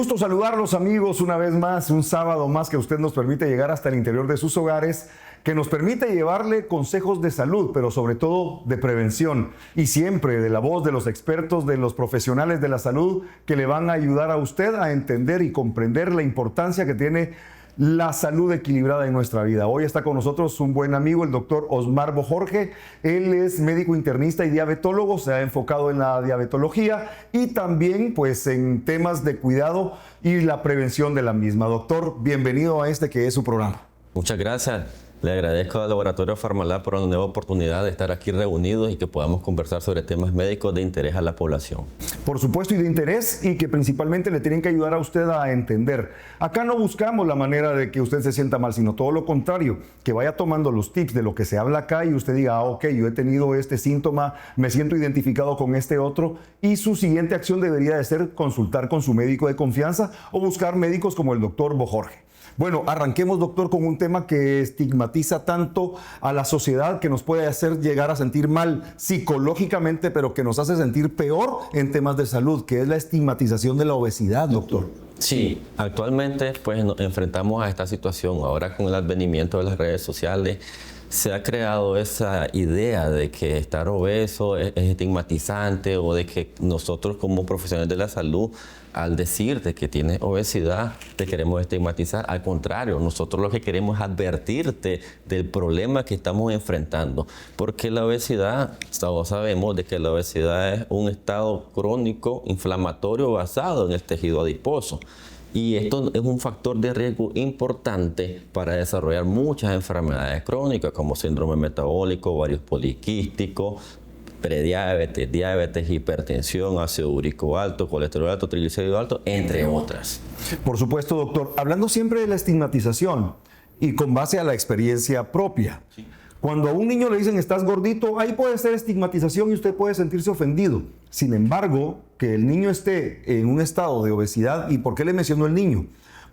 gusto saludarlos, amigos, una vez más, un sábado más que usted nos permite llegar hasta el interior de sus hogares, que nos permite llevarle consejos de salud, pero sobre todo de prevención, y siempre de la voz de los expertos, de los profesionales de la salud, que le van a ayudar a usted a entender y comprender la importancia que tiene la salud equilibrada en nuestra vida. Hoy está con nosotros un buen amigo, el doctor Osmar Bojorge. Él es médico internista y diabetólogo, se ha enfocado en la diabetología y también pues en temas de cuidado y la prevención de la misma. Doctor, bienvenido a este que es su programa. Muchas gracias. Le agradezco al Laboratorio Farmalab por una nueva oportunidad de estar aquí reunidos y que podamos conversar sobre temas médicos de interés a la población. Por supuesto, y de interés, y que principalmente le tienen que ayudar a usted a entender. Acá no buscamos la manera de que usted se sienta mal, sino todo lo contrario, que vaya tomando los tips de lo que se habla acá y usted diga, ok, yo he tenido este síntoma, me siento identificado con este otro, y su siguiente acción debería de ser consultar con su médico de confianza o buscar médicos como el doctor Bojorge. Bueno, arranquemos, doctor, con un tema que estigmatiza tanto a la sociedad, que nos puede hacer llegar a sentir mal psicológicamente, pero que nos hace sentir peor en temas de salud, que es la estigmatización de la obesidad, doctor. Sí, actualmente pues nos enfrentamos a esta situación. Ahora con el advenimiento de las redes sociales, se ha creado esa idea de que estar obeso es estigmatizante, o de que nosotros como profesionales de la salud, al decirte que tienes obesidad, te queremos estigmatizar. Al contrario, nosotros lo que queremos es advertirte del problema que estamos enfrentando. Porque la obesidad, todos sabemos de que la obesidad es un estado crónico inflamatorio basado en el tejido adiposo. Y esto es un factor de riesgo importante para desarrollar muchas enfermedades crónicas como síndrome metabólico, ovarios poliquísticos, prediabetes, diabetes, hipertensión, ácido úrico alto, colesterol alto, triglicéridos altos, entre otras. Por supuesto, doctor. Hablando siempre de la estigmatización y con base a la experiencia propia. Sí. Cuando a un niño le dicen estás gordito, ahí puede ser estigmatización y usted puede sentirse ofendido. Sin embargo, que el niño esté en un estado de obesidad, ¿y por qué le menciono el niño?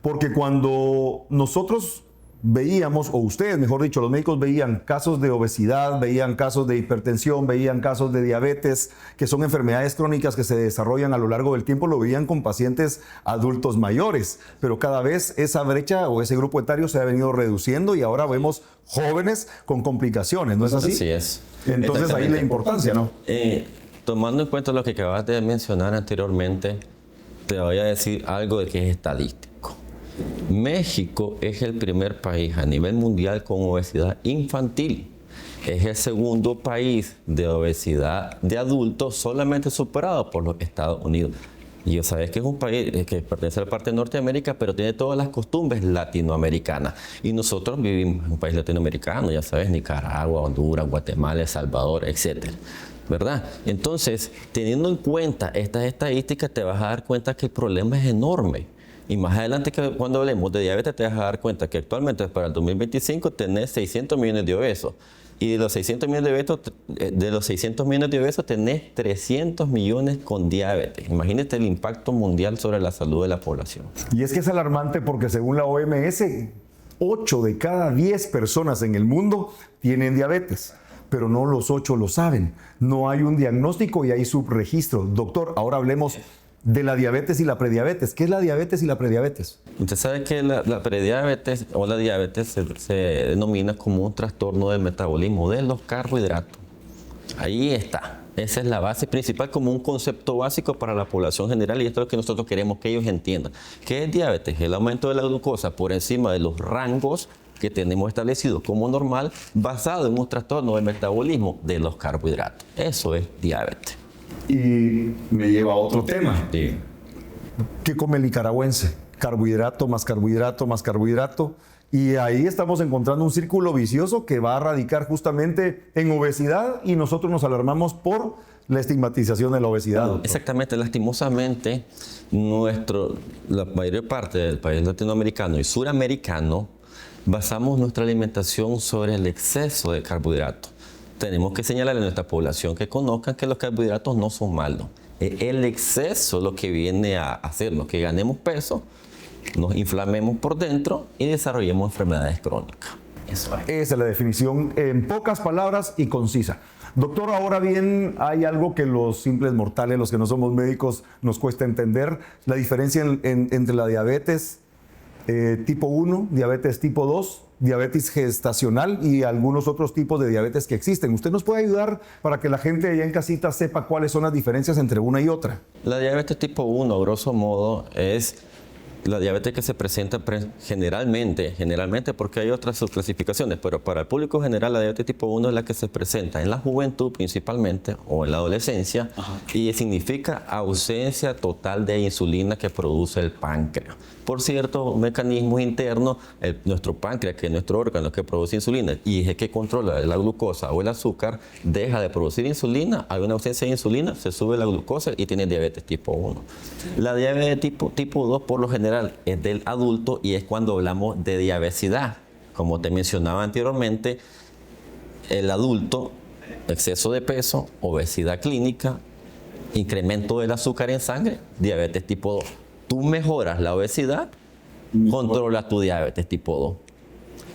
Porque cuando nosotros veíamos, o ustedes, mejor dicho, los médicos veían casos de obesidad, veían casos de hipertensión, veían casos de diabetes, que son enfermedades crónicas que se desarrollan a lo largo del tiempo, lo veían con pacientes adultos mayores, pero cada vez esa brecha o ese grupo etario se ha venido reduciendo y ahora vemos jóvenes con complicaciones, ¿no es así? Así es. Entonces ahí la importancia, ¿no? Tomando en cuenta lo que acabas de mencionar anteriormente, te voy a decir algo de que es estadístico. México es el primer país a nivel mundial con obesidad infantil. Es el segundo país de obesidad de adultos, solamente superado por los Estados Unidos. Y ya sabes que es un país que pertenece a la parte de Norteamérica, pero tiene todas las costumbres latinoamericanas. Y nosotros vivimos en un país latinoamericano, ya sabes, Nicaragua, Honduras, Guatemala, El Salvador, etc. ¿Verdad? Entonces, teniendo en cuenta estas estadísticas, te vas a dar cuenta que el problema es enorme. Y más adelante, cuando hablemos de diabetes, te vas a dar cuenta que actualmente para el 2025 tenés 600 millones de obesos. Y de los 600 millones de obesos, tenés 300 millones con diabetes. Imagínate el impacto mundial sobre la salud de la población. Y es que es alarmante porque según la OMS, 8 de cada 10 personas en el mundo tienen diabetes. Pero no los 8 lo saben. No hay un diagnóstico y hay subregistro. Doctor, ahora hablemos de la diabetes y la prediabetes. ¿Qué es la diabetes y la prediabetes? Usted sabe que la prediabetes o la diabetes se denomina como un trastorno del metabolismo de los carbohidratos. Ahí está. Esa es la base principal, como un concepto básico para la población general, y esto es lo que nosotros queremos que ellos entiendan. ¿Qué es diabetes? El aumento de la glucosa por encima de los rangos que tenemos establecidos como normal, basado en un trastorno del metabolismo de los carbohidratos. Eso es diabetes. Y me lleva a otro tema. Sí. ¿Qué come el nicaragüense? Carbohidrato más carbohidrato más carbohidrato. Y ahí estamos encontrando un círculo vicioso que va a radicar justamente en obesidad, y nosotros nos alarmamos por la estigmatización de la obesidad. Doctor. Exactamente. Lastimosamente, la mayor parte del país latinoamericano y suramericano basamos nuestra alimentación sobre el exceso de carbohidratos. Tenemos que señalarle a nuestra población que conozcan que los carbohidratos no son malos. Es el exceso lo que viene a hacernos que ganemos peso, nos inflamemos por dentro y desarrollemos enfermedades crónicas. Eso es. Esa es la definición en pocas palabras y concisa. Doctor, ahora bien, hay algo que los simples mortales, los que no somos médicos, nos cuesta entender, la diferencia entre la diabetes tipo 1, diabetes tipo 2, diabetes gestacional y algunos otros tipos de diabetes que existen. ¿Usted nos puede ayudar para que la gente allá en casita sepa cuáles son las diferencias entre una y otra? La diabetes tipo 1, grosso modo, es la diabetes que se presenta generalmente, porque hay otras subclasificaciones, pero para el público general la diabetes tipo 1 es la que se presenta en la juventud principalmente o en la adolescencia. Ajá. Y significa ausencia total de insulina que produce el páncreas. Por cierto, mecanismos internos, nuestro páncreas, que es nuestro órgano que produce insulina y es el que controla la glucosa o el azúcar, deja de producir insulina, hay una ausencia de insulina, se sube la glucosa y tiene diabetes tipo 1. La diabetes tipo 2 por lo general es del adulto y es cuando hablamos de diabesidad. Como te mencionaba anteriormente, el adulto, exceso de peso, obesidad clínica, incremento del azúcar en sangre, diabetes tipo 2. Tú mejoras la obesidad, controlas tu diabetes tipo 2.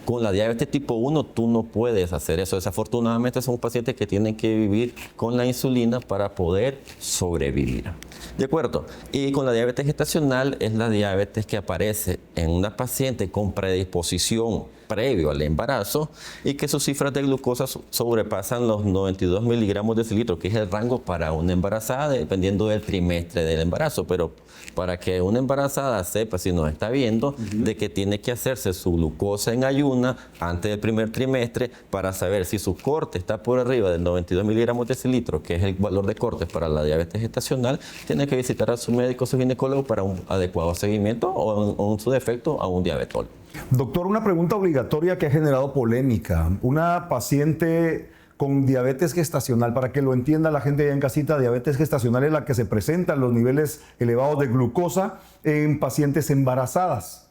Con la diabetes tipo 1 tú no puedes hacer eso. Desafortunadamente son pacientes que tienen que vivir con la insulina para poder sobrevivir. ¿De acuerdo? Y con la diabetes gestacional es la diabetes que aparece en una paciente con predisposición previo al embarazo y que sus cifras de glucosa sobrepasan los 92 miligramos de decilitro, que es el rango para una embarazada dependiendo del trimestre del embarazo. Pero para que una embarazada sepa, si nos está viendo, de que tiene que hacerse su glucosa en ayuna antes del primer trimestre para saber si su corte está por arriba del 92 miligramos de decilitro, que es el valor de corte para la diabetes gestacional, tiene que visitar a su médico, su ginecólogo para un adecuado seguimiento o en su defecto a un diabetólogo. Doctor, una pregunta obligatoria que ha generado polémica. Una paciente con diabetes gestacional, para que lo entienda la gente allá en casita, diabetes gestacional es la que se presentan los niveles elevados de glucosa en pacientes embarazadas.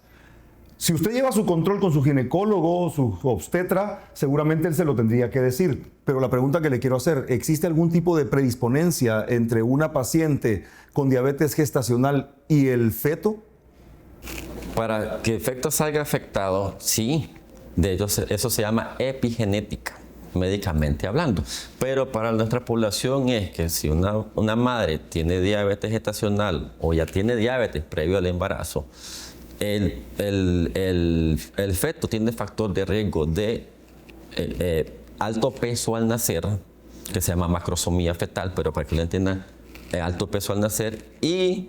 Si usted lleva su control con su ginecólogo, su obstetra, seguramente él se lo tendría que decir. Pero la pregunta que le quiero hacer, ¿existe algún tipo de predisponencia entre una paciente con diabetes gestacional y el feto? Para que el feto salga afectado, sí. De hecho, eso se llama epigenética, médicamente hablando. Pero para nuestra población es que si una madre tiene diabetes gestacional o ya tiene diabetes previo al embarazo, el feto tiene factor de riesgo de alto peso al nacer, que se llama macrosomía fetal, pero para que lo entiendan, alto peso al nacer e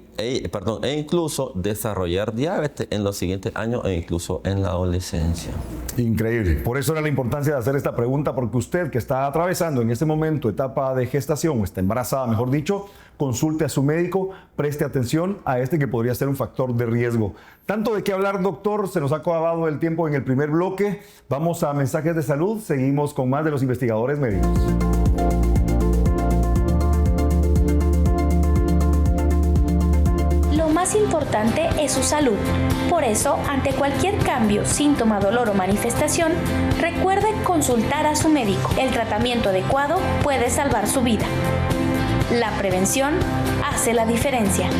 incluso desarrollar diabetes en los siguientes años e incluso en la adolescencia. Increíble. Por eso era la importancia de hacer esta pregunta, porque usted que está atravesando en este momento etapa de gestación o está embarazada, mejor dicho, consulte a su médico, preste atención a este que podría ser un factor de riesgo. Tanto de qué hablar, doctor, se nos ha acabado el tiempo en el primer bloque. Vamos a mensajes de salud, seguimos con más de los investigadores médicos. Lo más importante es su salud. Por eso, ante cualquier cambio, síntoma, dolor o manifestación, recuerde consultar a su médico. El tratamiento adecuado puede salvar su vida. La prevención hace la diferencia.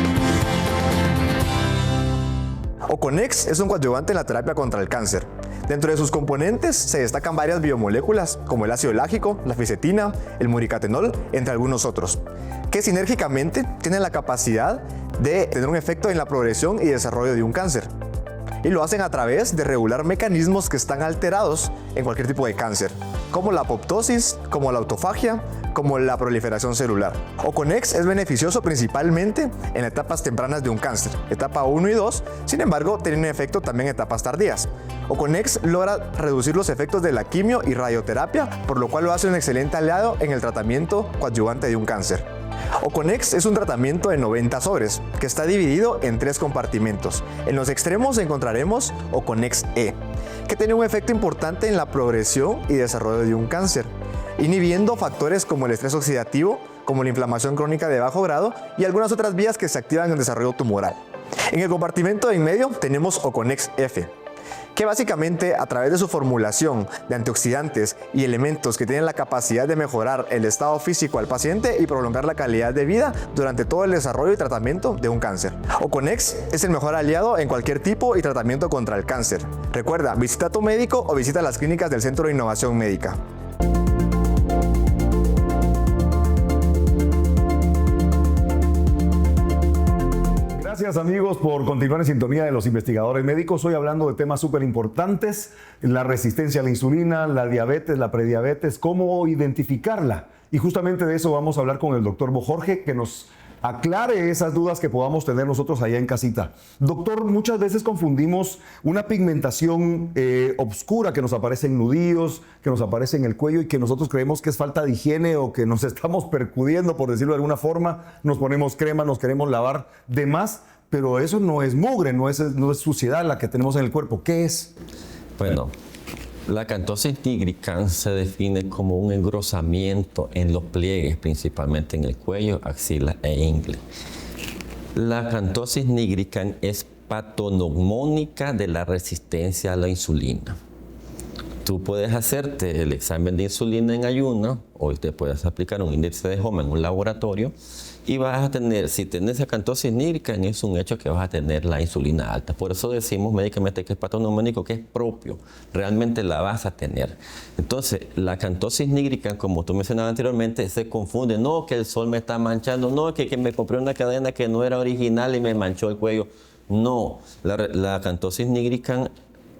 Oconex es un coadyuvante en la terapia contra el cáncer. Dentro de sus componentes se destacan varias biomoléculas como el ácido lágico, la fisetina, el muricatenol, entre algunos otros, que sinérgicamente tienen la capacidad de tener un efecto en la progresión y desarrollo de un cáncer. Y lo hacen a través de regular mecanismos que están alterados en cualquier tipo de cáncer, como la apoptosis, como la autofagia, como la proliferación celular. Oconex es beneficioso principalmente en etapas tempranas de un cáncer, etapa 1 y 2, sin embargo tiene un efecto también en etapas tardías. Oconex logra reducir los efectos de la quimio y radioterapia, por lo cual lo hace un excelente aliado en el tratamiento coadyuvante de un cáncer. Oconex es un tratamiento de 90 sobres que está dividido en 3 compartimentos. En los extremos encontraremos Oconex E, que tiene un efecto importante en la progresión y desarrollo de un cáncer, inhibiendo factores como el estrés oxidativo, como la inflamación crónica de bajo grado y algunas otras vías que se activan en el desarrollo tumoral. En el compartimento de en medio tenemos Oconex F, que básicamente a través de su formulación de antioxidantes y elementos que tienen la capacidad de mejorar el estado físico al paciente y prolongar la calidad de vida durante todo el desarrollo y tratamiento de un cáncer. Oconex es el mejor aliado en cualquier tipo y tratamiento contra el cáncer. Recuerda, visita a tu médico o visita las clínicas del Centro de Innovación Médica. Gracias amigos por continuar en sintonía de los investigadores médicos. Hoy hablando de temas súper importantes, la resistencia a la insulina, la diabetes, la prediabetes, cómo identificarla. Y justamente de eso vamos a hablar con el doctor Bojorge, que nos aclare esas dudas que podamos tener nosotros allá en casita. Doctor, muchas veces confundimos una pigmentación obscura que nos aparece en nudillos, que nos aparece en el cuello y que nosotros creemos que es falta de higiene o que nos estamos percudiendo, por decirlo de alguna forma. Nos ponemos crema, nos queremos lavar de más, pero eso no es mugre, no es suciedad la que tenemos en el cuerpo. ¿Qué es? Bueno, la acantosis nigricans se define como un engrosamiento en los pliegues, principalmente en el cuello, axila e ingle. La acantosis nigricans es patognomónica de la resistencia a la insulina. Tú puedes hacerte el examen de insulina en ayuno, o te puedes aplicar un índice de Homa en un laboratorio y vas a tener, si tienes acantosis nigricans, es un hecho que vas a tener la insulina alta. Por eso decimos médicamente que es patognomónico, que es propio, realmente la vas a tener. Entonces, la acantosis nigricans, como tú mencionabas anteriormente, se confunde, no que el sol me está manchando, no que me compré una cadena que no era original y me manchó el cuello. No, la acantosis nigricans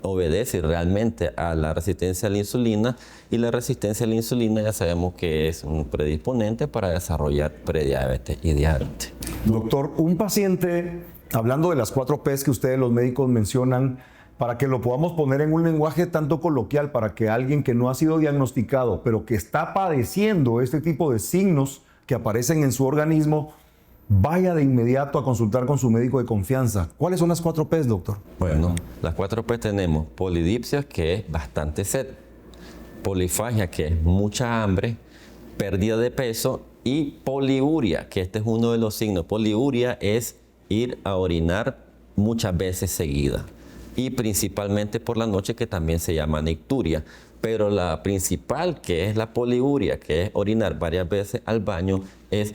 obedece realmente a la resistencia a la insulina, y la resistencia a la insulina ya sabemos que es un predisponente para desarrollar prediabetes y diabetes. Doctor, un paciente, hablando de las 4 P's que ustedes los médicos mencionan, para que lo podamos poner en un lenguaje tanto coloquial, para que alguien que no ha sido diagnosticado, pero que está padeciendo este tipo de signos que aparecen en su organismo, vaya de inmediato a consultar con su médico de confianza. ¿Cuáles son las 4 P's, doctor? Bueno, las 4 P tenemos polidipsia, que es bastante sed, polifagia, que es mucha hambre, pérdida de peso, y poliuria, que este es uno de los signos. Poliuria es ir a orinar muchas veces seguidas, y principalmente por la noche, que también se llama nicturia. Pero la principal, que es la poliuria, que es orinar varias veces al baño,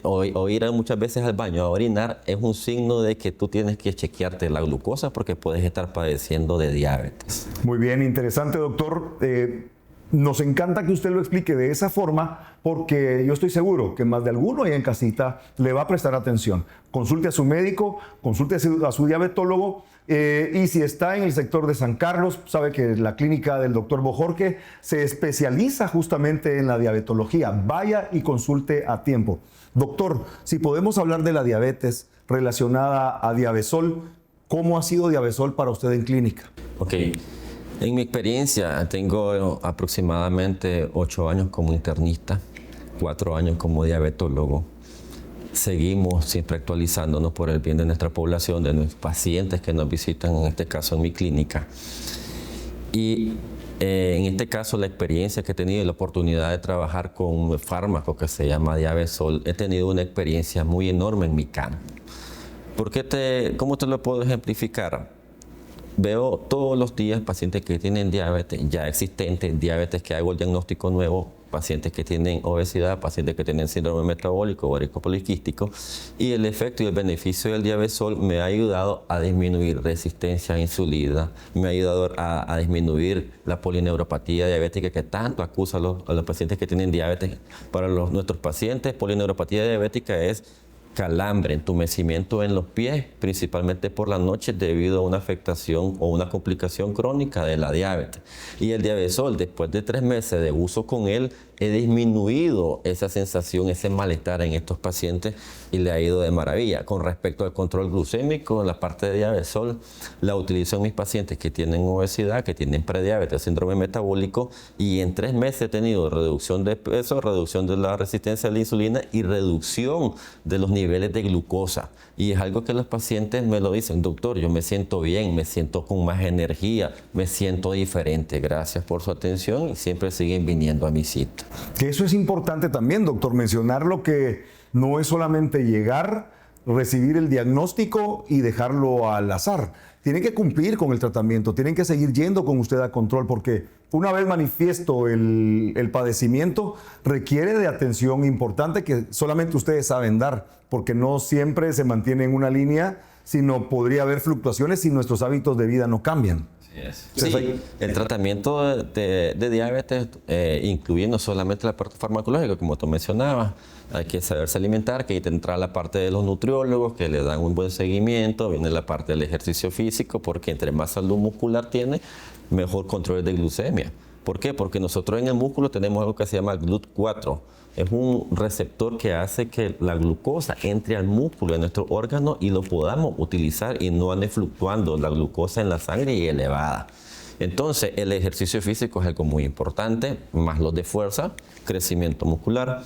o ir muchas veces al baño a orinar, es un signo de que tú tienes que chequearte la glucosa, porque puedes estar padeciendo de diabetes. Muy bien, interesante, doctor. Nos encanta que usted lo explique de esa forma, porque yo estoy seguro que más de alguno ahí en casita le va a prestar atención. Consulte a su médico, consulte a su diabetólogo, y si está en el sector de San Carlos, sabe que la clínica del doctor Bojorge se especializa justamente en la diabetología. Vaya y consulte a tiempo. Doctor, si podemos hablar de la diabetes relacionada a Diabesol, ¿cómo ha sido Diabesol para usted en clínica? Ok. En mi experiencia, tengo aproximadamente 8 años como internista, 4 años como diabetólogo. Seguimos siempre actualizándonos por el bien de nuestra población, de nuestros pacientes que nos visitan, en este caso en mi clínica. Y en este caso, la experiencia que he tenido y la oportunidad de trabajar con un fármaco que se llama Diabesol, he tenido una experiencia muy enorme en mi campo. ¿Cómo te lo puedo ejemplificar? Veo todos los días pacientes que tienen diabetes ya existente, diabetes que hago el diagnóstico nuevo, pacientes que tienen obesidad, pacientes que tienen síndrome metabólico, ovárico poliquístico, y el efecto y el beneficio del Diabesol me ha ayudado a disminuir resistencia a insulina, me ha ayudado a disminuir la polineuropatía diabética que tanto acusa a los pacientes que tienen diabetes. Para nuestros pacientes, polineuropatía diabética es calambre, entumecimiento en los pies, principalmente por la noche debido a una afectación o una complicación crónica de la diabetes. Y el Diabesol, después de 3 meses de uso con él, he disminuido esa sensación, ese malestar en estos pacientes, y le ha ido de maravilla. Con respecto al control glucémico, la parte de Diabesol la utilizo en mis pacientes que tienen obesidad, que tienen prediabetes, síndrome metabólico, y en 3 meses he tenido reducción de peso, reducción de la resistencia a la insulina y reducción de los niveles de glucosa. Y es algo que los pacientes me lo dicen: doctor, yo me siento bien, me siento con más energía, me siento diferente. Gracias por su atención, y siempre siguen viniendo a mi cita. Que eso es importante también, doctor, mencionarlo, que no es solamente llegar, recibir el diagnóstico y dejarlo al azar. Tienen que cumplir con el tratamiento, tienen que seguir yendo con usted a control, porque una vez manifiesto el padecimiento, requiere de atención importante que solamente ustedes saben dar, porque no siempre se mantiene en una línea, sino podría haber fluctuaciones si nuestros hábitos de vida no cambian. Sí, el tratamiento de diabetes incluye no solamente la parte farmacológica, como tú mencionabas, hay que saberse alimentar, que hay que entrar la parte de los nutriólogos que le dan un buen seguimiento, viene la parte del ejercicio físico, porque entre más salud muscular tiene, mejor control de glucemia. ¿Por qué? Porque nosotros en el músculo tenemos algo que se llama GLUT4. Es un receptor que hace que la glucosa entre al músculo de nuestro órgano y lo podamos utilizar y no ande fluctuando la glucosa en la sangre y elevada. Entonces, el ejercicio físico es algo muy importante, más los de fuerza, crecimiento muscular.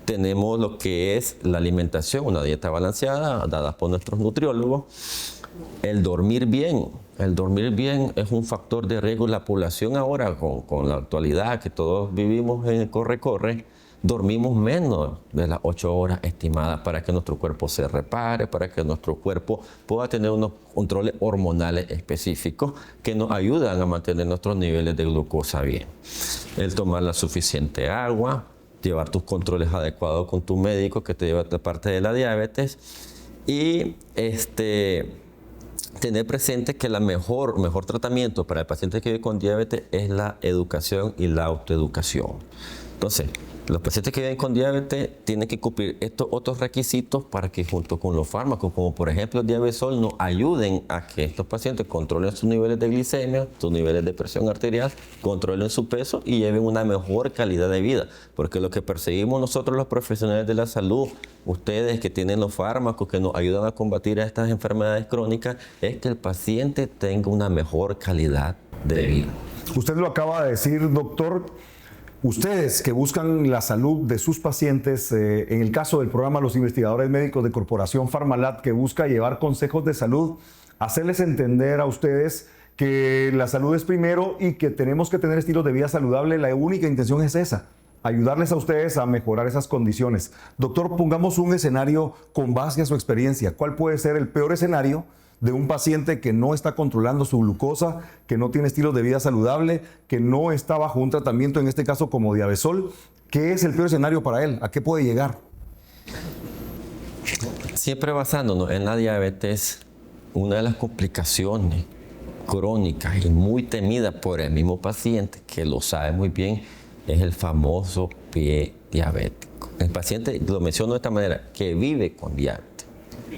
Tenemos lo que es la alimentación, una dieta balanceada, dada por nuestros nutriólogos. El dormir bien. El dormir bien es un factor de riesgo. La población ahora, con la actualidad que todos vivimos en el corre-corre, dormimos menos de las 8 horas estimadas para que nuestro cuerpo se repare, para que nuestro cuerpo pueda tener unos controles hormonales específicos que nos ayudan a mantener nuestros niveles de glucosa bien. El tomar la suficiente agua, llevar tus controles adecuados con tu médico que te lleva a la parte de la diabetes y tener presente que el mejor tratamiento para el paciente que vive con diabetes es la educación y la autoeducación. Entonces, los pacientes que viven con diabetes tienen que cumplir estos otros requisitos para que junto con los fármacos, como por ejemplo el Diabesol, nos ayuden a que estos pacientes controlen sus niveles de glicemia, sus niveles de presión arterial, controlen su peso y lleven una mejor calidad de vida. Porque lo que perseguimos nosotros los profesionales de la salud, ustedes que tienen los fármacos que nos ayudan a combatir a estas enfermedades crónicas, es que el paciente tenga una mejor calidad de vida. Usted lo acaba de decir, doctor. Ustedes que buscan la salud de sus pacientes, en el caso del programa Los Investigadores Médicos de Corporación Pharmalat, que busca llevar consejos de salud, hacerles entender a ustedes que la salud es primero y que tenemos que tener estilos de vida saludable, la única intención es esa, ayudarles a ustedes a mejorar esas condiciones. Doctor, pongamos un escenario con base a su experiencia. ¿Cuál puede ser el peor escenario de un paciente que no está controlando su glucosa, que no tiene estilo de vida saludable, que no está bajo un tratamiento, en este caso como Diabesol? ¿Qué es el peor escenario para él? ¿A qué puede llegar? Siempre basándonos en la diabetes, una de las complicaciones crónicas y muy temida por el mismo paciente, que lo sabe muy bien, es el famoso pie diabético. El paciente, lo menciono de esta manera, que vive con diabetes,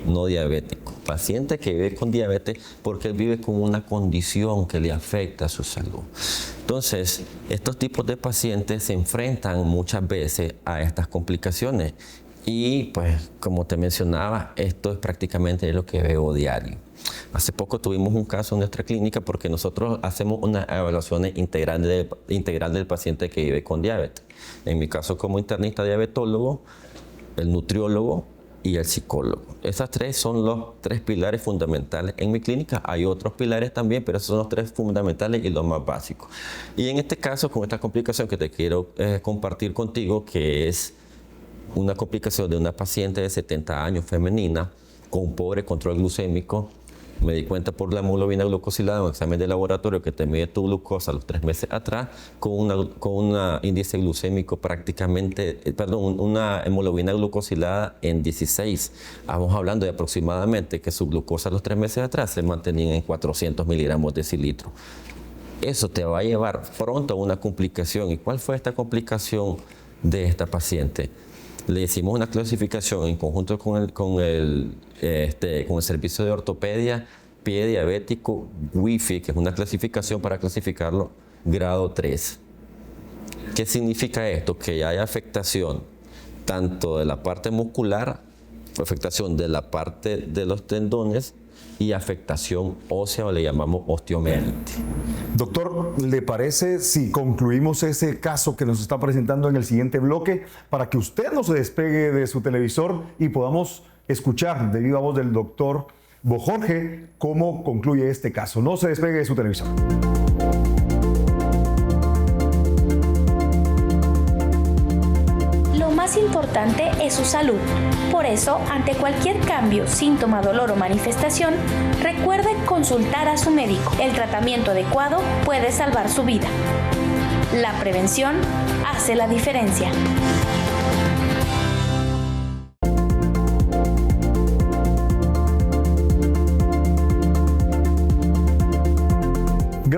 no diabético. Paciente que vive con diabetes porque él vive con una condición que le afecta a su salud. Entonces, estos tipos de pacientes se enfrentan muchas veces a estas complicaciones y pues como te mencionaba, esto es prácticamente lo que veo diario. Hace poco tuvimos un caso en nuestra clínica porque nosotros hacemos unas evaluaciones integral del paciente que vive con diabetes. En mi caso como internista diabetólogo, el nutriólogo y el psicólogo. Esas tres son los 3 pilares fundamentales en mi clínica. Hay otros pilares también, pero esos son los 3 fundamentales y los más básicos. Y en este caso, con esta complicación que te quiero compartir contigo, que es una complicación de una paciente de 70 años femenina con pobre control glucémico. Me di cuenta por la hemoglobina glucosilada, un examen de laboratorio que te mide tu glucosa los 3 meses atrás, con un índice glucémico una hemoglobina glucosilada en 16. Vamos hablando de aproximadamente que su glucosa los 3 meses atrás se mantenía en 400 miligramos decilitro. Eso te va a llevar pronto a una complicación. ¿Y cuál fue esta complicación de esta paciente? Le hicimos una clasificación en conjunto con el servicio de ortopedia, pie diabético, Wi-Fi, que es una clasificación para clasificarlo grado 3. ¿Qué significa esto? Que hay afectación tanto de la parte muscular, afectación de la parte de los tendones y afectación ósea, o le llamamos osteomielitis. Doctor, ¿le parece si concluimos ese caso que nos está presentando en el siguiente bloque para que usted no se despegue de su televisor y podamos escuchar de viva voz del doctor Bojorge cómo concluye este caso? No se despegue de su televisor. Lo más importante es su salud. Por eso, ante cualquier cambio, síntoma, dolor o manifestación, recuerde consultar a su médico. El tratamiento adecuado puede salvar su vida. La prevención hace la diferencia.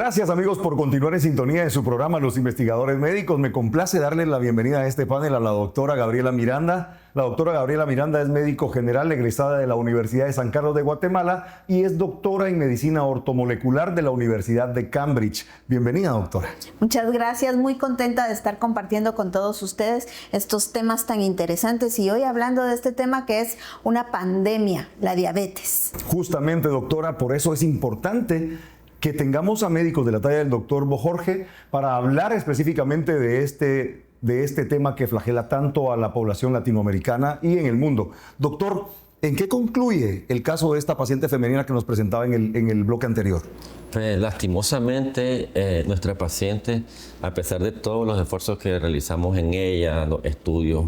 Gracias amigos por continuar en sintonía de su programa Los Investigadores Médicos. Me complace darles la bienvenida a este panel a la doctora Gabriela Miranda. La doctora Gabriela Miranda es médico general egresada de la Universidad de San Carlos de Guatemala y es doctora en medicina ortomolecular de la Universidad de Cambridge. Bienvenida, doctora. Muchas gracias, muy contenta de estar compartiendo con todos ustedes estos temas tan interesantes y hoy hablando de este tema que es una pandemia, la diabetes. Justamente, doctora, por eso es importante que tengamos a médicos de la talla del doctor Bojorge para hablar específicamente de este tema que flagela tanto a la población latinoamericana y en el mundo. Doctor, ¿en qué concluye el caso de esta paciente femenina que nos presentaba en el bloque anterior? Pues, lastimosamente, nuestra paciente, a pesar de todos los esfuerzos que realizamos en ella, los estudios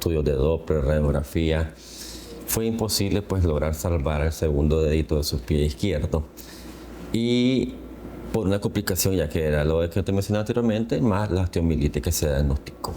de Doppler, radiografía, fue imposible pues lograr salvar el segundo dedito de su pie izquierdo. Y por una complicación, ya que era lo que te mencioné anteriormente, más la osteomielitis que se diagnosticó.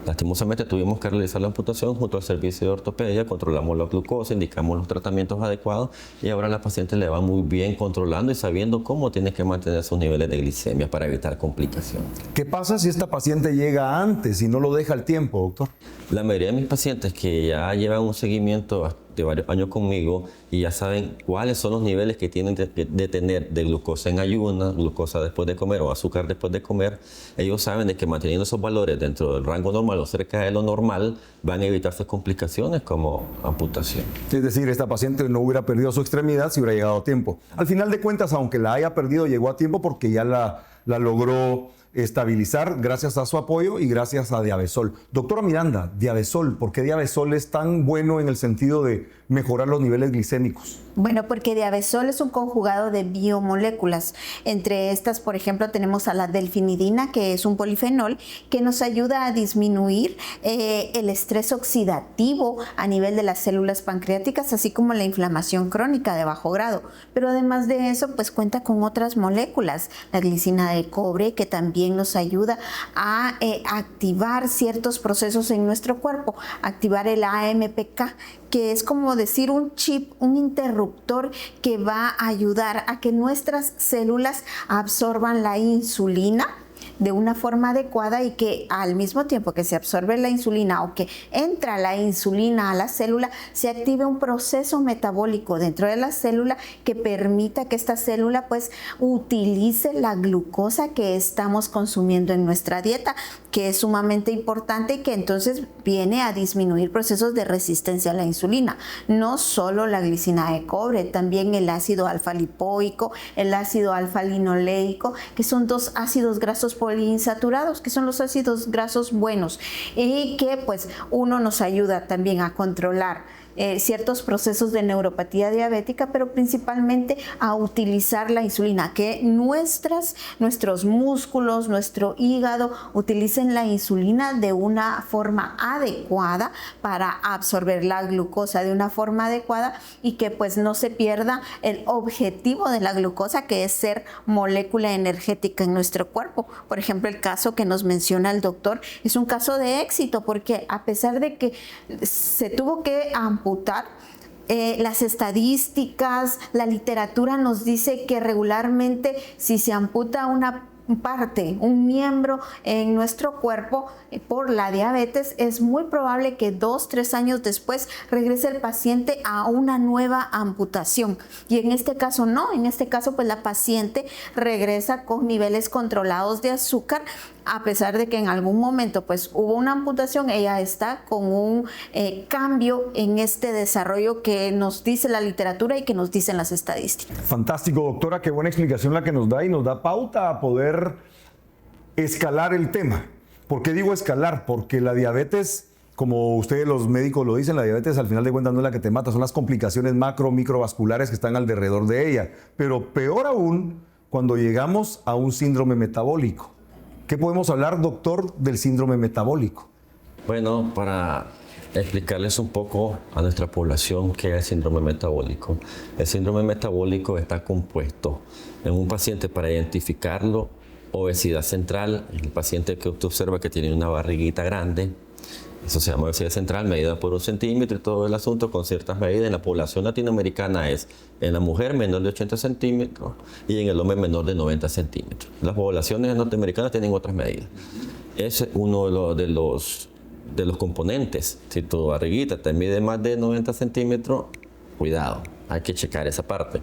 Lastimosamente tuvimos que realizar la amputación junto al servicio de ortopedia, controlamos la glucosa, indicamos los tratamientos adecuados y ahora la paciente le va muy bien controlando y sabiendo cómo tiene que mantener sus niveles de glicemia para evitar complicaciones. ¿Qué pasa si esta paciente llega antes y no lo deja el tiempo, doctor? La mayoría de mis pacientes que ya llevan un seguimiento de varios años conmigo y ya saben cuáles son los niveles que tienen de tener de glucosa en ayunas, glucosa después de comer o azúcar después de comer, ellos saben de que manteniendo esos valores dentro del rango normal o cerca de lo normal van a evitarse complicaciones como amputación. Es decir, esta paciente no hubiera perdido su extremidad si hubiera llegado a tiempo. Al final de cuentas, aunque la haya perdido, llegó a tiempo porque ya la logró estabilizar gracias a su apoyo y gracias a Diabesol. Doctora Miranda, Diabesol, ¿por qué Diabesol es tan bueno en el sentido de mejorar los niveles glicémicos? Bueno, porque Diabesol es un conjugado de biomoléculas. Entre estas, por ejemplo, tenemos a la delfinidina, que es un polifenol que nos ayuda a disminuir el estrés oxidativo a nivel de las células pancreáticas, así como la inflamación crónica de bajo grado. Pero además de eso, pues cuenta con otras moléculas, la glicina de cobre, que también nos ayuda a activar ciertos procesos en nuestro cuerpo, activar el AMPK, que es como decir un chip, un interruptor que va a ayudar a que nuestras células absorban la insulina de una forma adecuada y que al mismo tiempo que se absorbe la insulina o que entra la insulina a la célula, se active un proceso metabólico dentro de la célula que permita que esta célula pues utilice la glucosa que estamos consumiendo en nuestra dieta, que es sumamente importante y que entonces viene a disminuir procesos de resistencia a la insulina. No solo la glicina de cobre, también el ácido alfa-lipoico, el ácido alfa-linoleico, que son dos ácidos grasos poliinsaturados, que son los ácidos grasos buenos y que pues uno nos ayuda también a controlar ciertos procesos de neuropatía diabética, pero principalmente a utilizar la insulina, que nuestros músculos, nuestro hígado utilicen la insulina de una forma adecuada para absorber la glucosa de una forma adecuada y que pues no se pierda el objetivo de la glucosa, que es ser molécula energética en nuestro cuerpo. Por ejemplo, el caso que nos menciona el doctor es un caso de éxito porque a pesar de que se tuvo que amputar, las estadísticas, la literatura nos dice que regularmente si se amputa una parte, un miembro en nuestro cuerpo por la diabetes, es muy probable que 2-3 años después regrese el paciente a una nueva amputación. Y en este caso no, en este caso pues la paciente regresa con niveles controlados de azúcar, a pesar de que en algún momento pues hubo una amputación, ella está con un cambio en este desarrollo que nos dice la literatura y que nos dicen las estadísticas. Fantástico, doctora, qué buena explicación la que nos da y nos da pauta a poder escalar el tema. ¿Por qué digo escalar? Porque la diabetes, como ustedes los médicos lo dicen, la diabetes al final de cuentas no es la que te mata, son las complicaciones microvasculares que están alrededor de ella. Pero peor aún, cuando llegamos a un síndrome metabólico. ¿Qué podemos hablar, doctor, del síndrome metabólico? Bueno, para explicarles un poco a nuestra población qué es el síndrome metabólico. El síndrome metabólico está compuesto en un paciente, para identificarlo, obesidad central, el paciente que usted observa que tiene una barriguita grande, Eso se llama obesidad central, medida por 1 centímetro y todo el asunto con ciertas medidas. En la población latinoamericana es en la mujer menor de 80 centímetros y en el hombre menor de 90 centímetros. Las poblaciones norteamericanas tienen otras medidas. Ese es uno de los componentes. Si tu barriguita te mide más de 90 centímetros, cuidado, hay que checar esa parte.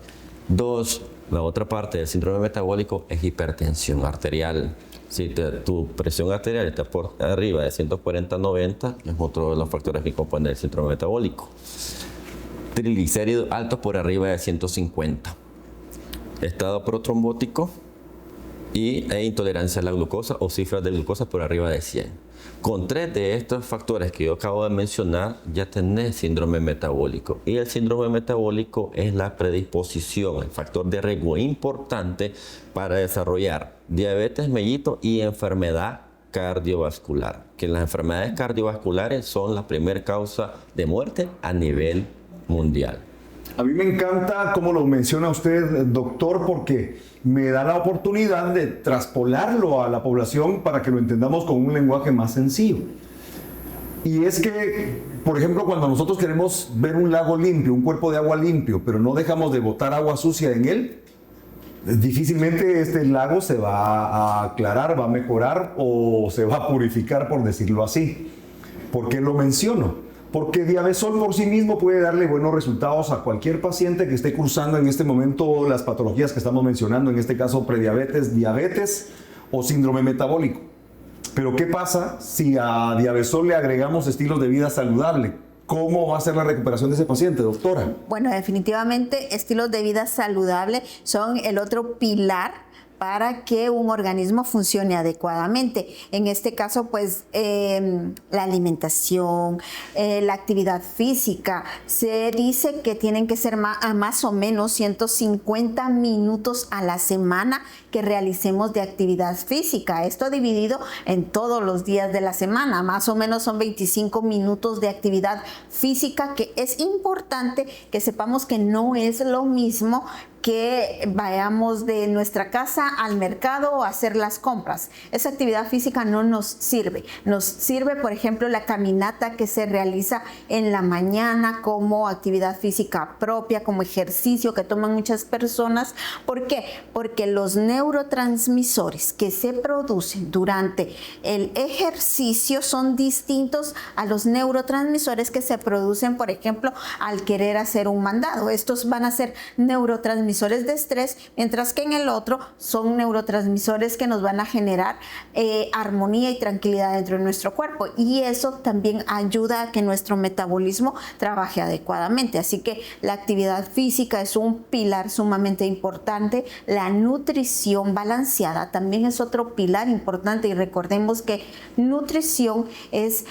2, la otra parte del síndrome metabólico es hipertensión arterial. Si tu presión arterial está por arriba de 140/90, es otro de los factores que componen el síndrome metabólico. Triglicéridos altos por arriba de 150. Estado protrombótico e intolerancia a la glucosa o cifras de glucosa por arriba de 100. Con 3 de estos factores que yo acabo de mencionar, ya tenés síndrome metabólico. Y el síndrome metabólico es la predisposición, el factor de riesgo importante para desarrollar diabetes mellito y enfermedad cardiovascular. Que las enfermedades cardiovasculares son la primera causa de muerte a nivel mundial. A mí me encanta cómo lo menciona usted, doctor, porque me da la oportunidad de traspolarlo a la población para que lo entendamos con un lenguaje más sencillo. Y es que, por ejemplo, cuando nosotros queremos ver un lago limpio, un cuerpo de agua limpio, pero no dejamos de botar agua sucia en él, difícilmente este lago se va a aclarar, va a mejorar o se va a purificar, por decirlo así. ¿Por qué lo menciono? Porque Diabesol por sí mismo puede darle buenos resultados a cualquier paciente que esté cursando en este momento las patologías que estamos mencionando, en este caso prediabetes, diabetes o síndrome metabólico. Pero ¿qué pasa si a Diabesol le agregamos estilos de vida saludable? ¿Cómo va a ser la recuperación de ese paciente, doctora? Bueno, definitivamente estilos de vida saludable son el otro pilar para que un organismo funcione adecuadamente. En este caso, pues, la alimentación, la actividad física. Se dice que tienen que ser más o menos 150 minutos a la semana que realicemos de actividad física. Esto dividido en todos los días de la semana. Más o menos son 25 minutos de actividad física, que es importante que sepamos que no es lo mismo que vayamos de nuestra casa al mercado a hacer las compras. Esa actividad física no nos sirve. Nos sirve, por ejemplo, la caminata que se realiza en la mañana como actividad física propia, como ejercicio que toman muchas personas. ¿Por qué? Porque los neurotransmisores que se producen durante el ejercicio son distintos a los neurotransmisores que se producen, por ejemplo, al querer hacer un mandado. Estos van a ser neurotransmisores de estrés, mientras que en el otro son neurotransmisores que nos van a generar armonía y tranquilidad dentro de nuestro cuerpo, y eso también ayuda a que nuestro metabolismo trabaje adecuadamente. Así que la actividad física es un pilar sumamente importante. La nutrición balanceada también es otro pilar importante, y recordemos que nutrición es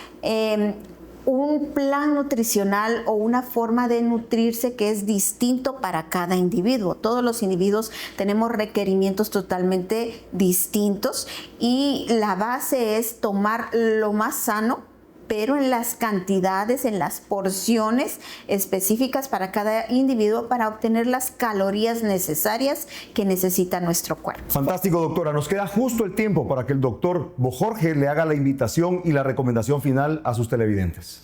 un plan nutricional o una forma de nutrirse que es distinto para cada individuo. Todos los individuos tenemos requerimientos totalmente distintos, y la base es tomar lo más sano, pero en las cantidades, en las porciones específicas para cada individuo, para obtener las calorías necesarias que necesita nuestro cuerpo. Fantástico, doctora. Nos queda justo el tiempo para que el doctor Bojorge le haga la invitación y la recomendación final a sus televidentes.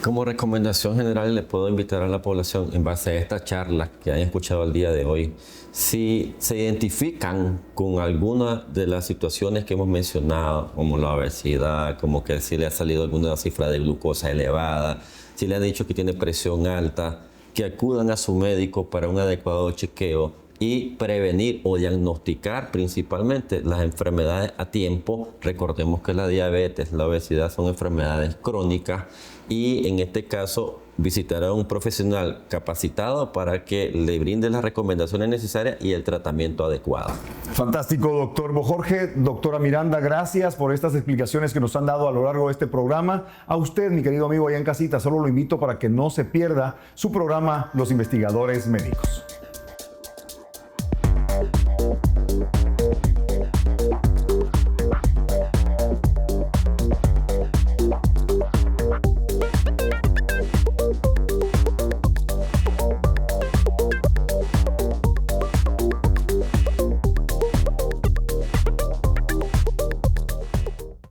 Como recomendación general, le puedo invitar a la población, en base a esta charla que hayan escuchado el día de hoy, si se identifican con alguna de las situaciones que hemos mencionado, como la obesidad, como que si le ha salido alguna cifra de glucosa elevada, si le han dicho que tiene presión alta, que acudan a su médico para un adecuado chequeo y prevenir o diagnosticar principalmente las enfermedades a tiempo. Recordemos que la diabetes, la obesidad son enfermedades crónicas, y en este caso visitar a un profesional capacitado para que le brinde las recomendaciones necesarias y el tratamiento adecuado. Fantástico, doctor Bojorge. Doctora Miranda, gracias por estas explicaciones que nos han dado a lo largo de este programa. A usted, mi querido amigo allá en casita, solo lo invito para que no se pierda su programa Los Investigadores Médicos.